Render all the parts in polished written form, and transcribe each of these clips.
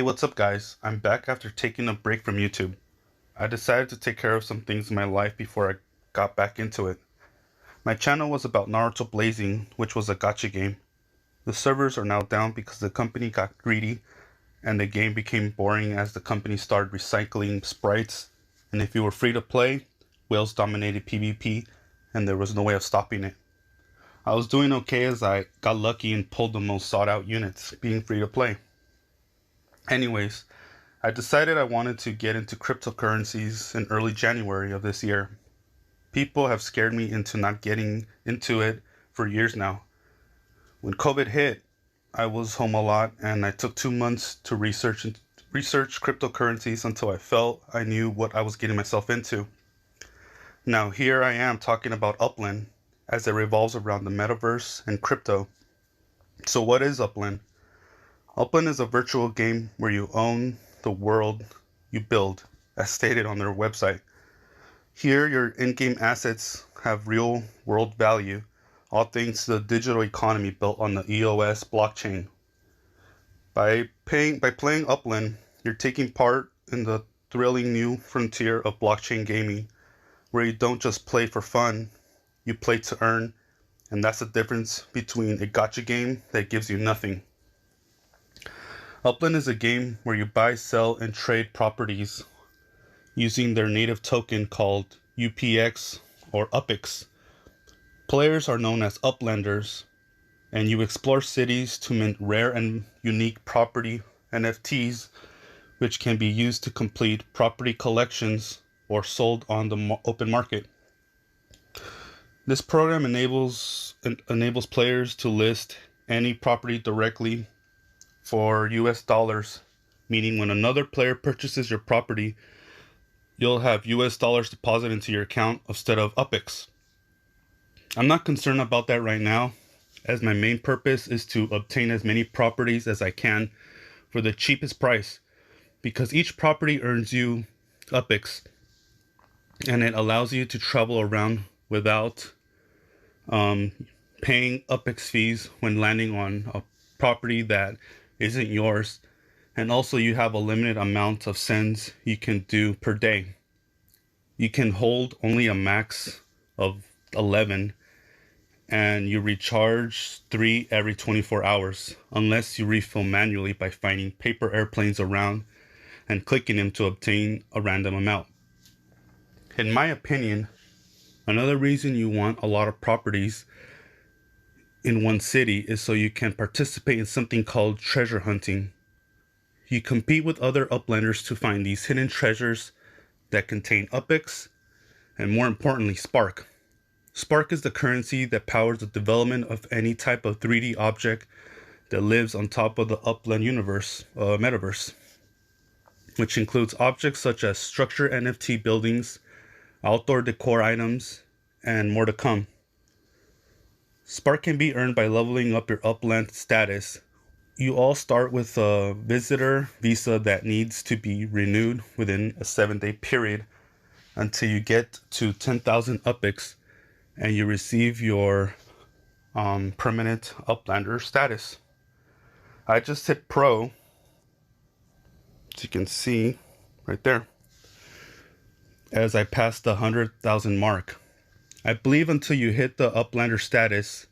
What's up, guys? I'm back after taking a break from YouTube. I decided to take care of some things in my life before I got back into it. My channel was about Naruto Blazing, which was a gacha game. The servers are now down because the company got greedy and the game became boring as the company started recycling sprites, and if you were free to play, whales dominated PvP and there was no way of stopping it. I was doing okay as I got lucky and pulled the most sought out units, being free to play. Anyways, I decided I wanted to get into cryptocurrencies in early January of this year. People have scared me into not getting into it for years now. When COVID hit, I was home a lot and I took 2 months to research cryptocurrencies until I felt I knew what I was getting myself into. Now here I am talking about Upland as it revolves around the metaverse and crypto. So what is Upland? Upland is a virtual game where you own the world you build, as stated on their website. Here, your in-game assets have real-world value, all thanks to the digital economy built on the EOS blockchain. By playing Upland, you're taking part in the thrilling new frontier of blockchain gaming, where you don't just play for fun, you play to earn, and that's the difference between a gacha game that gives you nothing. Upland is a game where you buy, sell, and trade properties using their native token called UPX or UPX. Players are known as Uplanders, and you explore cities to mint rare and unique property NFTs, which can be used to complete property collections or sold on the open market. This program enables players to list any property directly for US dollars, meaning when another player purchases your property, you'll have US dollars deposited into your account instead of UPX. I'm not concerned about that right now, as my main purpose is to obtain as many properties as I can for the cheapest price, because each property earns you UPX, and it allows you to travel around without paying UPX fees when landing on a property that isn't yours, and also you have a limited amount of sends you can do per day. You can hold only a max of 11, and you recharge 3 every 24 hours unless you refill manually by finding paper airplanes around and clicking them to obtain a random amount. In my opinion, another reason you want a lot of properties in one city is so you can participate in something called treasure hunting. You compete with other Uplanders to find these hidden treasures that contain UPX and, more importantly, Spark. Spark is the currency that powers the development of any type of 3D object that lives on top of the Upland metaverse, which includes objects such as structured NFT buildings, outdoor decor items, and more to come. Spark can be earned by leveling up your Upland status. You all start with a visitor visa that needs to be renewed within a 7-day period until you get to 10,000 UPX and you receive your permanent Uplander status. I just hit pro, as you can see right there, as I passed the 100,000 mark. I believe until you hit the Uplander status,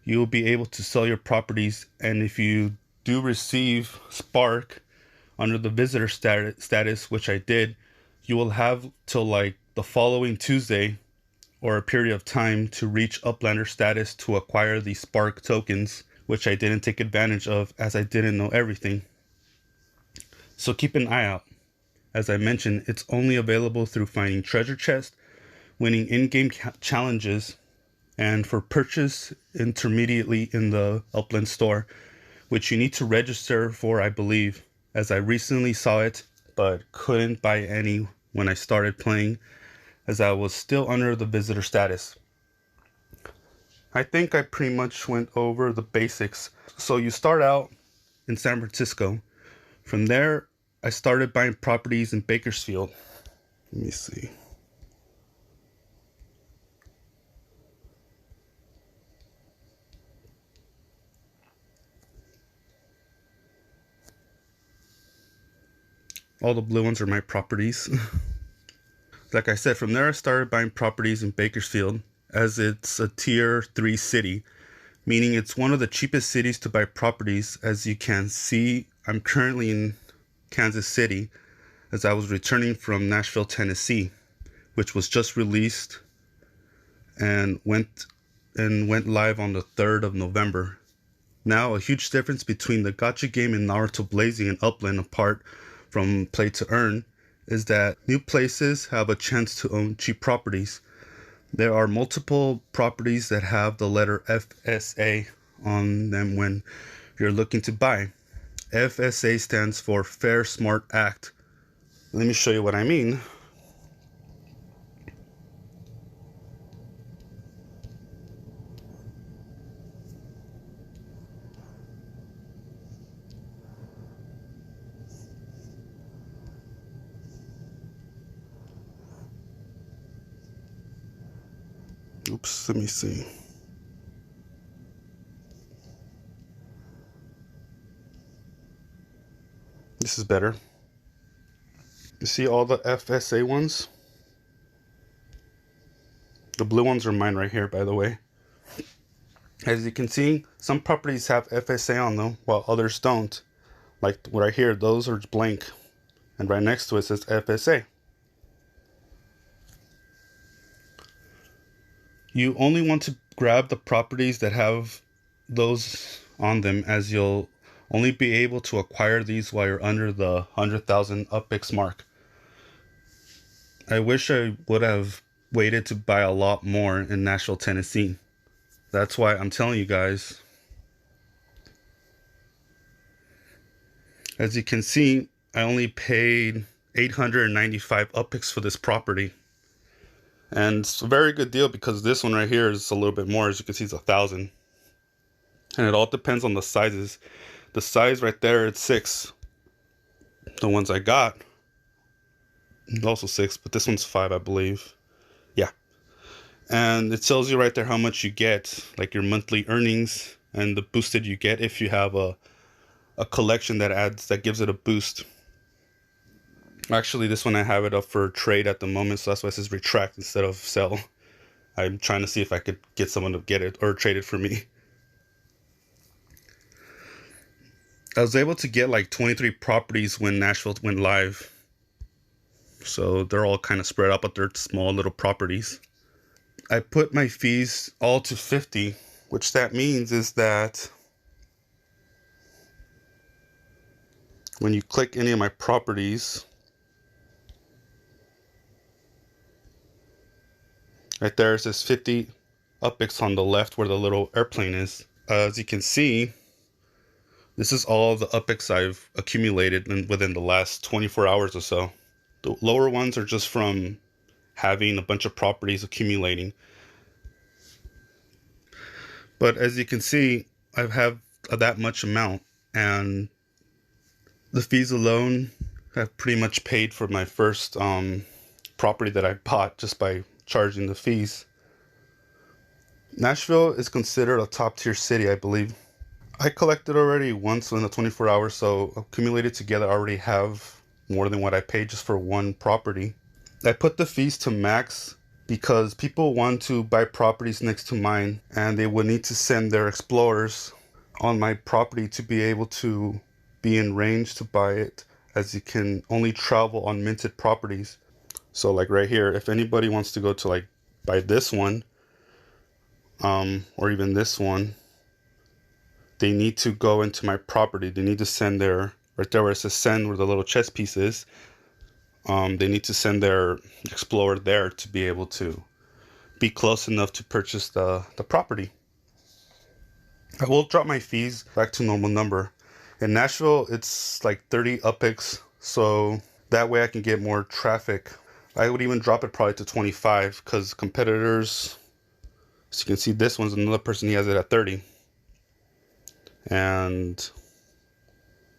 you will be able to sell your properties, and if you do receive Spark under the visitor status, which I did, you will have till like the following Tuesday or a period of time to reach Uplander status to acquire the Spark tokens, which I didn't take advantage of as I didn't know everything. So keep an eye out. As I mentioned, it's only available through finding treasure chests, winning in-game challenges, and for purchase intermediately in the Upland store, which you need to register for, I believe, as I recently saw it, but couldn't buy any when I started playing, as I was still under the visitor status. I think I pretty much went over the basics. So you start out in San Francisco. From there, I started buying properties in Bakersfield. Let me see. All the blue ones are my properties. Like I said, from there I started buying properties in Bakersfield, as it's a tier 3 city, meaning it's one of the cheapest cities to buy properties. As you can see, I'm currently in Kansas City, as I was returning from Nashville, Tennessee, which was just released and went live on the 3rd of November. Now, a huge difference between the gacha game in Naruto Blazing and Upland, apart from play to earn, is that new places have a chance to own cheap properties. There are multiple properties that have the letter FSA on them when you're looking to buy. FSA stands for Fair Smart Act. Let me show you what I mean. Oops, let me see. This is better. You see all the FSA ones? The blue ones are mine right here, by the way. As you can see, some properties have FSA on them, while others don't. Like right here, those are blank. And right next to it says FSA. You only want to grab the properties that have those on them, as you'll only be able to acquire these while you're under the 100,000 UPIX mark. I wish I would have waited to buy a lot more in Nashville, Tennessee. That's why I'm telling you guys. As you can see, I only paid 895 UPIX for this property. And it's a very good deal, because this one right here is a little bit more. As you can see, it's 1,000. And it all depends on the sizes. The size right there, it's 6. The ones I got, also 6, but this one's 5, I believe. Yeah. And it tells you right there how much you get, like your monthly earnings and the boosted you get if you have a collection that gives it a boost. Actually, this one I have it up for trade at the moment, so that's why it says retract instead of sell. I'm trying to see if I could get someone to get it or trade it for me. I was able to get like 23 properties when Nashville went live. So they're all kind of spread out, but they're small little properties. I put my fees all to 50, which that means is that when you click any of my properties, right there it says 50 UPIX on the left where the little airplane is. As you can see, this is all the UPIX I've accumulated within the last 24 hours or so. The lower ones are just from having a bunch of properties accumulating. But as you can see, I have that much amount, and the fees alone have pretty much paid for my first property that I bought just by charging the fees. Nashville is considered a top tier city, I believe. I collected already once in the 24 hours, so accumulated together I already have more than what I paid just for one property. I put the fees to max because people want to buy properties next to mine, and they would need to send their explorers on my property to be able to be in range to buy it, as you can only travel on minted properties. So like right here, if anybody wants to go to like buy this one, or even this one, they need to go into my property. They need to send their, right there where it says send, where the little chess piece is, they need to send their explorer there to be able to be close enough to purchase the property. I will drop my fees back to normal number. In Nashville, it's like 30 UPIX, so that way I can get more traffic. I would even drop it probably to 25, because competitors, as you can see, this one's another person, he has it at 30. And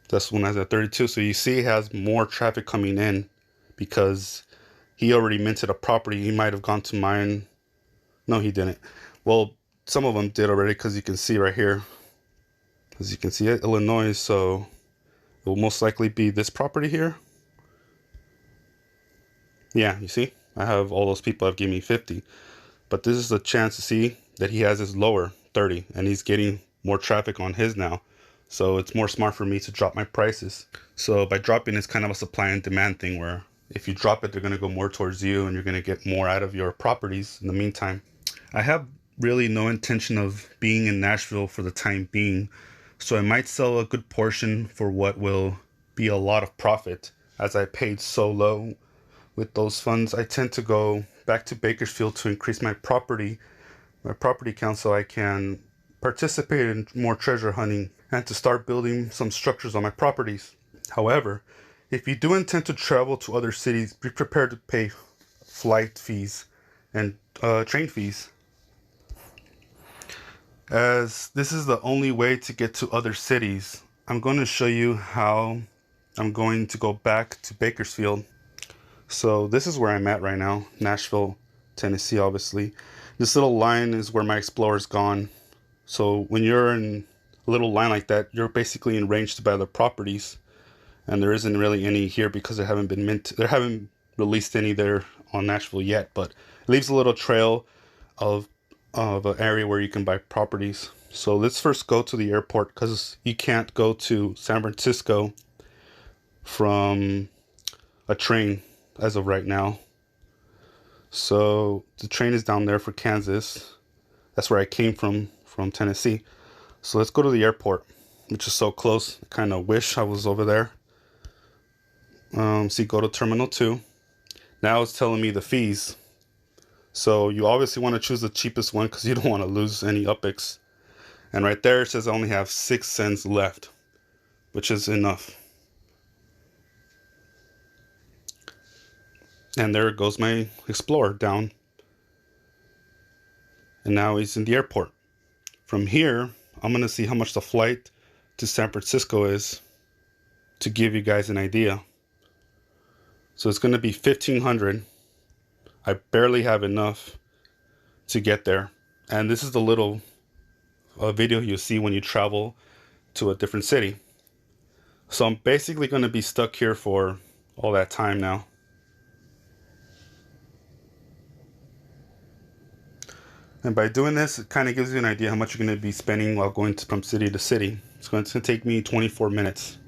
this one has at 32. So you see it has more traffic coming in because he already minted a property. He might have gone to mine. No, he didn't. Well, some of them did already, because you can see right here. As you can see, Illinois. So it will most likely be this property here. Yeah, you see, I have all those people have given me 50, but this is a chance to see that he has his lower 30, and he's getting more traffic on his now. So it's more smart for me to drop my prices. So by dropping, it's kind of a supply and demand thing where if you drop it, they're going to go more towards you and you're going to get more out of your properties in the meantime. I have really no intention of being in Nashville for the time being, so I might sell a good portion for what will be a lot of profit as I paid so low with those funds. I tend to go back to Bakersfield to increase my property count so I can participate in more treasure hunting and to start building some structures on my properties. However, if you do intend to travel to other cities, be prepared to pay flight fees and train fees, as this is the only way to get to other cities. I'm going to show you how I'm going to go back to Bakersfield. So this is where I'm at right now, Nashville, Tennessee, obviously. This little line is where my Explorer's gone. So when you're in a little line like that, you're basically in range to buy the properties. And there isn't really any here because they haven't released any there on Nashville yet, but it leaves a little trail of an area where you can buy properties. So let's first go to the airport because you can't go to San Francisco from a train as of right now. So the train is down there for Kansas. That's where I came from Tennessee. So let's go to the airport, which is so close. I kind of wish I was over there. See, go to Terminal 2. Now it's telling me the fees. So you obviously want to choose the cheapest one because you don't want to lose any UPIX. And right there it says I only have 6 cents left, which is enough. And there goes my Explorer down. And now he's in the airport. From here, I'm going to see how much the flight to San Francisco is to give you guys an idea. So it's going to be 1,500. I barely have enough to get there. And this is the little video you'll see when you travel to a different city. So I'm basically going to be stuck here for all that time now. And by doing this, it kind of gives you an idea how much you're going to be spending while going from city to city. It's going to take me 24 minutes.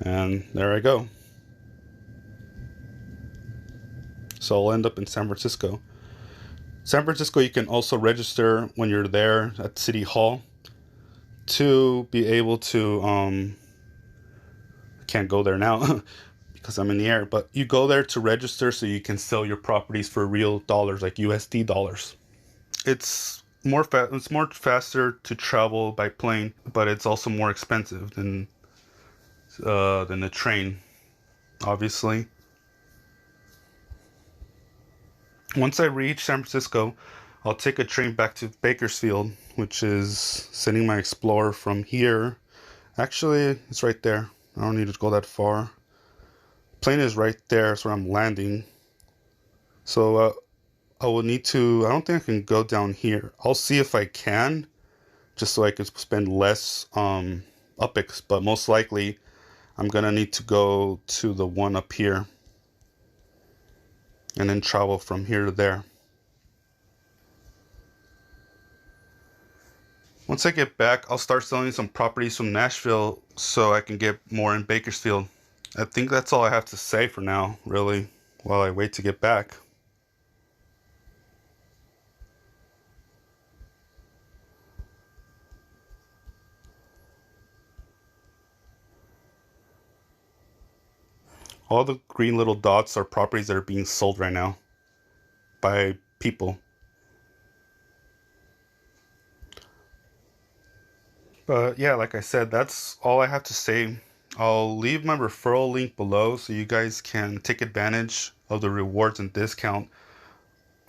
And there I go. So I'll end up in San Francisco. San Francisco, you can also register when you're there at City Hall to be able to, I can't go there now because I'm in the air, but you go there to register so you can sell your properties for real dollars, like USD dollars. It's it's more faster to travel by plane, but it's also more expensive than the train, obviously. Once I reach San Francisco, I'll take a train back to Bakersfield, which is sending my Explorer from here. Actually, it's right there. I don't need to go that far. Plane is right there. That's where I'm landing. So I will need to. I don't think I can go down here. I'll see if I can, just so I can spend less UPIX. But most likely, I'm gonna need to go to the one up here, and then travel from here to there. Once I get back, I'll start selling some properties from Nashville so I can get more in Bakersfield. I think that's all I have to say for now, really, while I wait to get back. All the green little dots are properties that are being sold right now by people. But yeah, like I said, that's all I have to say. I'll leave my referral link below so you guys can take advantage of the rewards and discount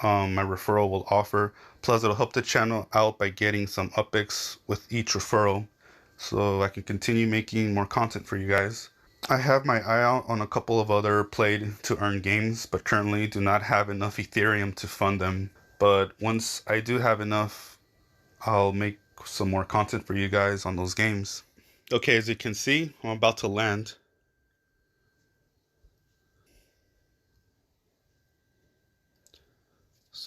my referral will offer. Plus, it'll help the channel out by getting some UPIX with each referral so I can continue making more content for you guys. I have my eye out on a couple of other played to earn games, but currently do not have enough Ethereum to fund them. But once I do have enough, I'll make some more content for you guys on those games. Okay, as you can see, I'm about to land.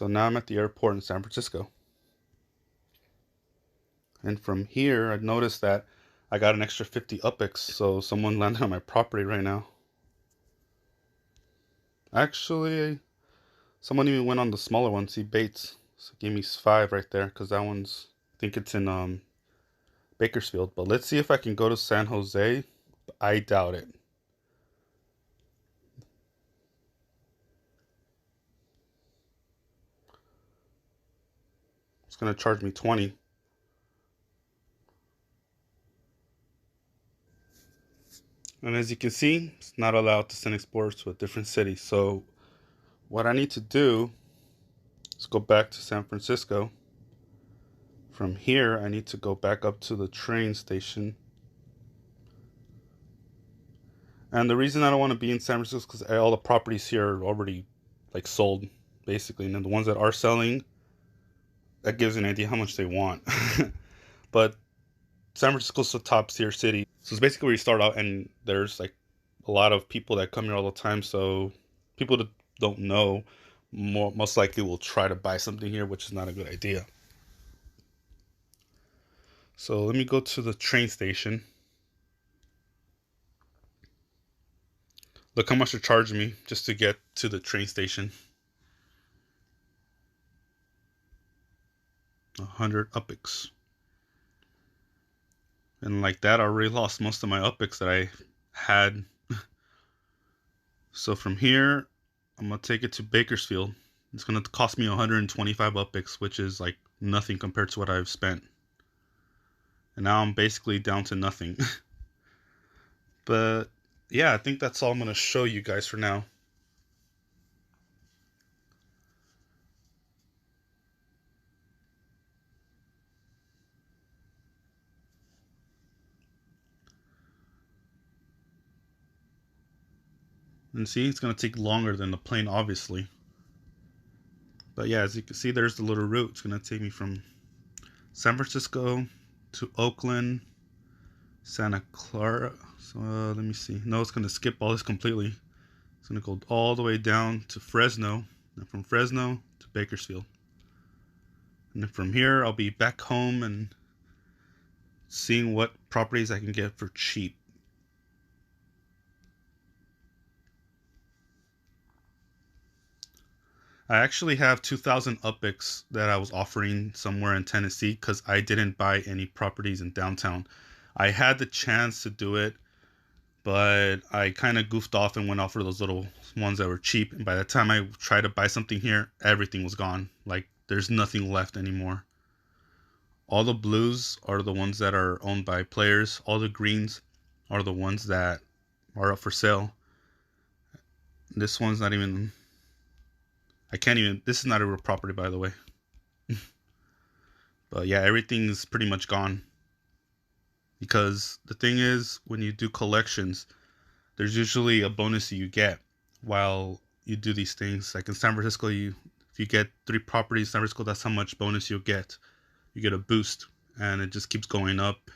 So now I'm at the airport in San Francisco. And from here, I noticed that I got an extra 50 UPIX. So someone landed on my property right now. Actually, someone even went on the smaller one, see Bates. So gave me 5 right there, because that one's, I think it's in Bakersfield. But let's see if I can go to San Jose. I doubt it. It's gonna charge me 20. And as you can see, it's not allowed to send exports to a different city. So what I need to do is go back to San Francisco. From here, I need to go back up to the train station. And the reason I don't want to be in San Francisco is because all the properties here are already like sold, basically. And then the ones that are selling, that gives an idea how much they want. But San Francisco's the top tier city. So it's basically where you start out, and there's like a lot of people that come here all the time. So people that don't know most likely will try to buy something here, which is not a good idea. So let me go to the train station. Look how much they're charging me just to get to the train station. 100 UPIX. And like that, I already lost most of my UPIX that I had. So from here, I'm going to take it to Bakersfield. It's going to cost me 125 UPIX, which is like nothing compared to what I've spent. And now I'm basically down to nothing. But yeah, I think that's all I'm going to show you guys for now. And see, it's going to take longer than the plane, obviously. But yeah, as you can see, there's the little route. It's going to take me from San Francisco to Oakland, Santa Clara. So let me see. No, it's going to skip all this completely. It's going to go all the way down to Fresno, and from Fresno to Bakersfield. And then from here, I'll be back home and seeing what properties I can get for cheap. I actually have 2,000 UPIX that I was offering somewhere in Tennessee because I didn't buy any properties in downtown. I had the chance to do it, but I kind of goofed off and went off for those little ones that were cheap. And by the time I tried to buy something here, everything was gone. Like, there's nothing left anymore. All the blues are the ones that are owned by players. All the greens are the ones that are up for sale. This one's not even... I can't even... This is not a real property, by the way. But yeah, everything's pretty much gone. Because the thing is, when you do collections, there's usually a bonus you get while you do these things. Like in San Francisco, if you get 3 properties in San Francisco, that's how much bonus you'll get. You get a boost, and it just keeps going up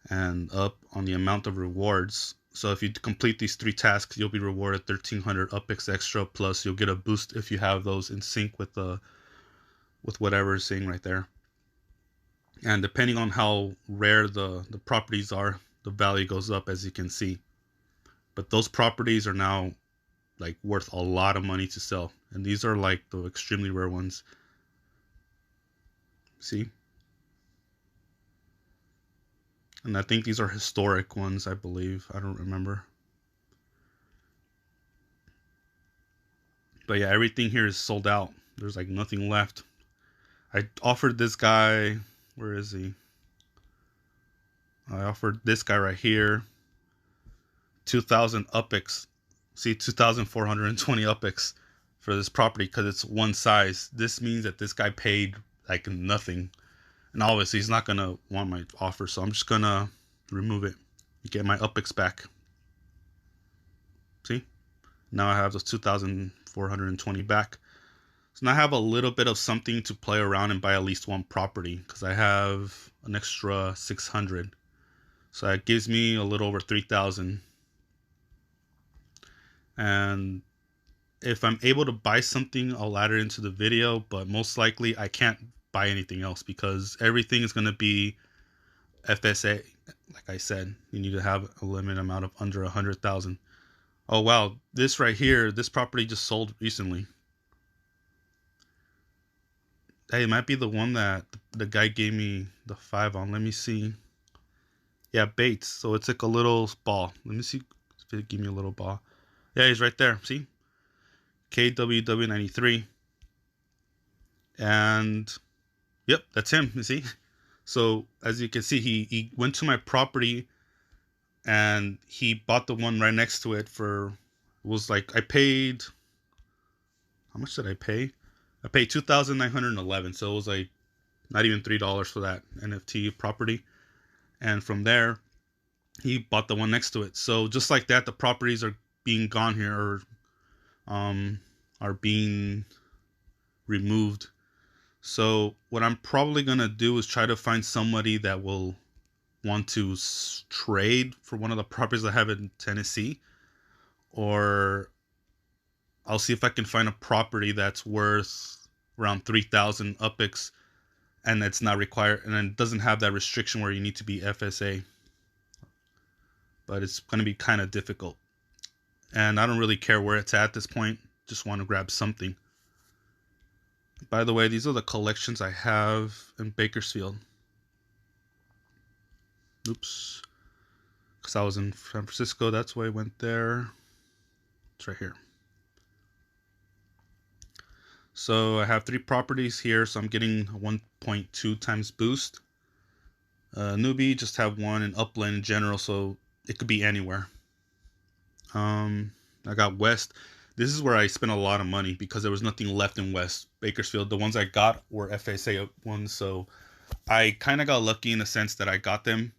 and up on the amount of rewards. So if you complete these 3 tasks, you'll be rewarded 1,300 UPIX extra, plus you'll get a boost if you have those in sync with whatever is saying right there. And depending on how rare the properties are, the value goes up, as you can see. But those properties are now like worth a lot of money to sell, and these are like the extremely rare ones. See? And I think these are historic ones, I believe. I don't remember. But yeah, everything here is sold out. There's like nothing left. I offered this guy, where is he? I offered this guy right here 2,000 UPIX. See, 2,420 UPIX for this property because it's one size. This means that this guy paid like nothing. And obviously he's not gonna want my offer, so I'm just gonna remove it and get my UPIX back. See? Now I have those 2,420 back. So now I have a little bit of something to play around and buy at least one property because I have an extra 600. So that gives me a little over 3,000. And If I'm able to buy something, I'll add it into the video, but most likely I can't buy anything else because everything is going to be FSA. Like I said, you need to have a limited amount of under 100,000. Oh wow, this right here, this property just sold recently. Hey, it might be the one that the guy gave me the 5 on. Let me see. Yeah, Bates. So it's like a little ball. Let me see if it give me a little ball. Yeah, he's right there. See? KWW93. And yep, that's him. You see? So as you can see, he went to my property and he bought the one right next to it for, was like, I paid, how much did I pay? I paid 2,911. So it was like not even $3 for that NFT property. And from there, he bought the one next to it. So just like that, the properties are being gone here, or are being removed. So what I'm probably gonna do is try to find somebody that will want to trade for one of the properties I have in Tennessee, or I'll see if I can find a property that's worth around 3,000 UPIX and it's not required, and it doesn't have that restriction where you need to be FSA. But it's going to be kind of difficult. And I don't really care where it's at this point. Just want to grab something. By the way, these are the collections I have in Bakersfield. Oops. Because I was in San Francisco. That's why I went there. It's right here. So I have 3 properties here. So I'm getting 1.2 times boost. Newbie, just have 1 in Upland in general. So it could be anywhere. I got West. This is where I spent a lot of money because there was nothing left in West Bakersfield. The ones I got were FSA ones, so I kind of got lucky in the sense that I got them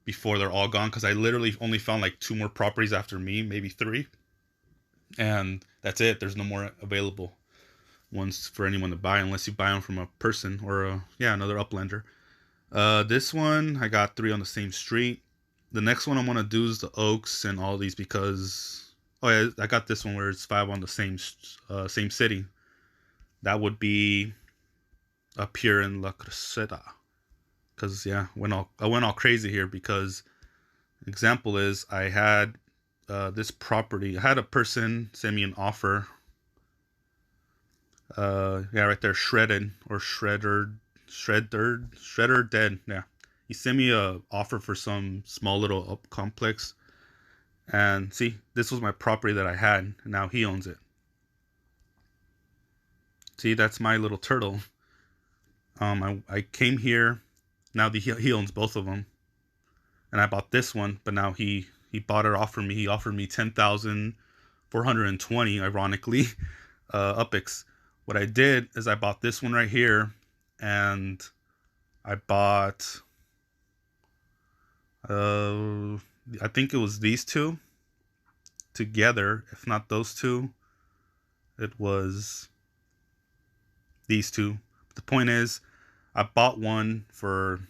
before they're all gone, because I literally only found like 2 more properties after me, maybe 3, and that's it. There's no more available ones for anyone to buy unless you buy them from a person or another Uplander. This one I got 3 on the same street. The next one I'm gonna do is the Oaks and all these because I got this one where it's 5 on the same city. That would be up here in La Crescenta. Because I went all crazy here because example is I had this property. I had a person send me an offer. Right there, shredded dead. Yeah. He sent me a offer for some small little up complex, and see, this was my property that I had, and now he owns it. See, that's my little turtle. I came here, now he owns both of them, and I bought this one, but now he bought it off for me. He offered me 10,420, ironically, UPIX. What I did is I bought this one right here, and I bought I think it was these 2 together. If not those 2, it was these 2. But the point is, I bought one for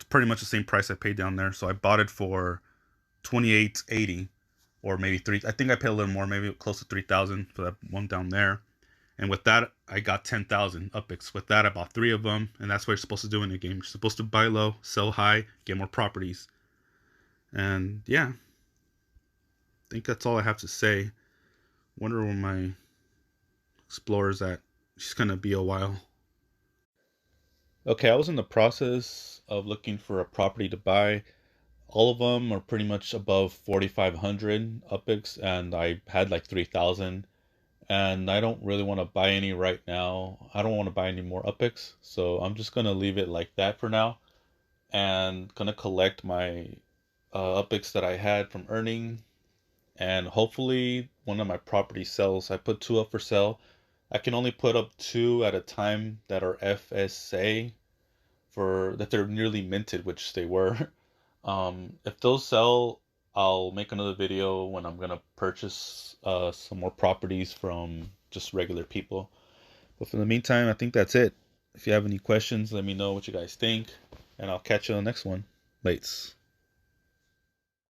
pretty much the same price I paid down there. So I bought it for $2,880, or maybe 3. I think I paid a little more, maybe close to 3,000 for that one down there. And with that, I got 10,000 UPIX. With that, I bought 3 of them, and that's what you're supposed to do in the game. You're supposed to buy low, sell high, get more properties. And yeah, I think that's all I have to say. Wonder where my explorer's at. She's gonna be a while. Okay, I was in the process of looking for a property to buy. All of them are pretty much above 4,500 UPIX, and I had like 3,000. And I don't really want to buy any right now. I don't want to buy any more UPIX, so I'm just gonna leave it like that for now, and gonna collect my UPIX that I had from earning, and hopefully one of my properties sells. I put 2 up for sale. I can only put up 2 at a time that are FSA, for that they're nearly minted, which they were. If those sell, I'll make another video when I'm gonna purchase some more properties from just regular people. But for the meantime, I think that's it. If you have any questions, let me know what you guys think, and I'll catch you on the next one. Lates.